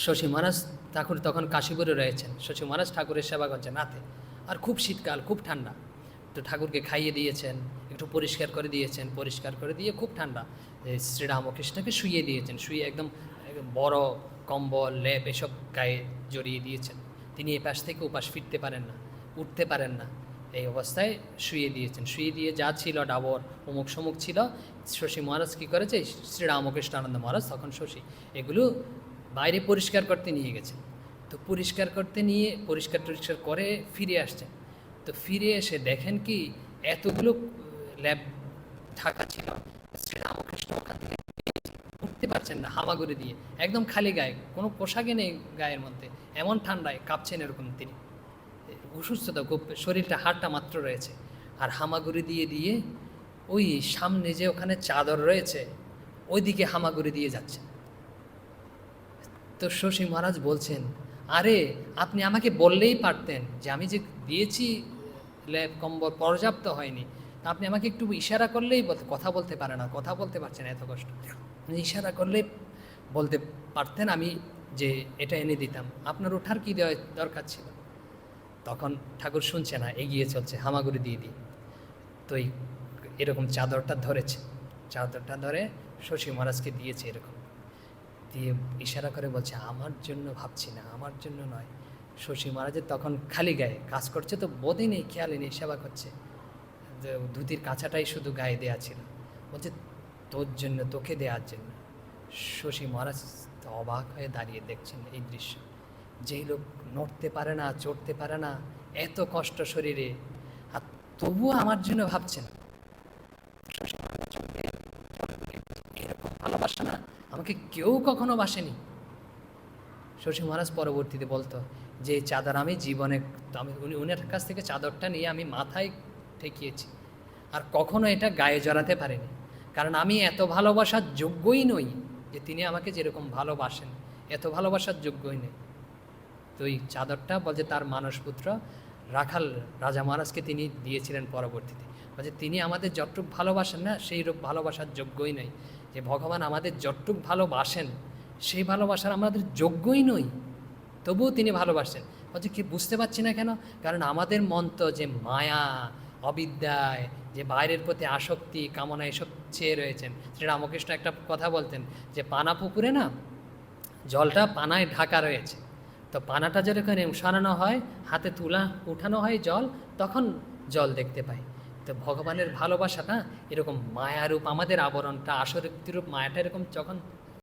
শশী মহারাজ ঠাকুর তখন কাশীপুরে রয়েছেন, শশী মহারাজ ঠাকুরের সেবা করছেন রাতে, আর খুব শীতকাল, খুব ঠান্ডা। তো ঠাকুরকে খাইয়ে দিয়েছেন, একটু পরিষ্কার করে দিয়েছেন, পরিষ্কার করে দিয়ে খুব ঠান্ডা শ্রীরামকৃষ্ণকে শুইয়ে দিয়েছেন, শুয়ে একদম বড় কম্বল লেপ এসব গায়ে জড়িয়ে দিয়েছেন। তিনি এপাশ থেকে ওপাশ ফিরতে পারেন না, উঠতে পারেন না, এই অবস্থায় শুয়ে দিয়েছেন। শুয়ে দিয়ে যা ছিল ডাবর অমুক সমুক ছিল, শশী মহারাজ কী করেছে, শ্রীরামকৃষ্ণ আনন্দ মহারাজ তখন শশী এগুলো বাইরে পরিষ্কার করতে নিয়ে গেছে। তো পরিষ্কার করতে নিয়ে পরিষ্কার টরিষ্কার করে ফিরে আসছেন। তো ফিরে এসে দেখেন কি এতগুলো ল্যাব ঢাকা ছিল, শ্রীরামকৃষ্ণ ওখান থেকে উঠতে পারছেন না হামাগুড়ি দিয়ে, একদম খালি গায়ে, কোনো পোশাকে নেই গায়ের মধ্যে, এমন ঠান্ডায় কাঁপছেন এরকম তিনি, অসুস্থতা খুব, শরীরটা হাড়টা মাত্র রয়েছে, আর হামাগুড়ি দিয়ে দিয়ে ওই সামনে যে ওখানে চাদর রয়েছে ওইদিকে হামাগুড়ি দিয়ে যাচ্ছেন। তো শশী মহারাজ বলছেন, আরে আপনি আমাকে বললেই পারতেন যে আমি যে দিয়েছি ল্যাব কম্বল পর্যাপ্ত হয়নি, তা আপনি আমাকে একটু ইশারা করলেই কথা বলতে পারে না, কথা বলতে পারছেন এত কষ্ট, ইশারা করলেই বলতে পারতেন আমি যে এটা এনে দিতাম, আপনার ওঠার কী দরকার ছিল। তখন ঠাকুর শুনছে না, এগিয়ে চলছে হামাগুড়ি দিয়ে দিয়ে। তো এরকম চাদরটা ধরেছে, চাদরটা ধরে শশী মহারাজকে দিয়েছে, এরকম দিয়ে ইশারা করে বলছে আমার জন্য ভাবছি না, আমার জন্য নয়। শশী মহারাজের তখন খালি গায়ে কাজ করছে, তো বোধই নেই, খেয়ালই নেই, সেবা করছে, ধুতির কাঁচাটাই শুধু গায়ে দেওয়া ছিল, বলছে তোর জন্য, তোকে দেওয়ার জন্য। শশী মহারাজ অবাক হয়ে দাঁড়িয়ে দেখছেন এই দৃশ্য, যেই লোক নড়তে পারে না, চড়তে পারে না, এত কষ্ট শরীরে, আর তবুও আমার জন্য ভাবছেন। এরকম ভালোবাসা না আমাকে কেউ কখনো বাসেনি। শশী মহারাজ পরবর্তীতে বলতো যে চাদর আমি জীবনে, আমি উনার কাছ থেকে চাদরটা নিয়ে আমি মাথায় ঠেকিয়েছি, আর কখনো এটা গায়ে জড়াতে পারিনি, কারণ আমি এত ভালোবাসার যোগ্যই নই যে তিনি আমাকে যেরকম ভালোবাসেন, এত ভালোবাসার যোগ্যই নেই। তো এই চাদরটা বলছে তার মানসপুত্র রাখাল রাজা মহারাজকে তিনি দিয়েছিলেন পরবর্তীতে, বলছে তিনি আমাদের যতটুক ভালোবাসেন না সেই রূপ ভালোবাসার যোগ্যই নই, যে ভগবান আমাদের যতটুক ভালোবাসেন সেই ভালোবাসার আমাদের যোগ্যই নই, তবুও তিনি ভালোবাসেন। বলছে কি বুঝতে পারছি না কেন, কারণ আমাদের মন তো যে মায়া অবিদ্যায়, যে বাইরের প্রতি আসক্তি কামনা এসব চেয়ে রয়েছেন। শ্রীরামকৃষ্ণ একটা কথা বলতেন যে পানা পুকুরে না জলটা পানায় ঢাকা রয়েছে, তো পানাটা যখন সরানো হয়, হাতে উঠানো হয় জল, তখন জল দেখতে পাই। তো ভগবানের ভালোবাসাটা এরকম মায়ারূপ, আমাদের আবরণটা আসক্তিরূপ মায়াটা এরকম যখন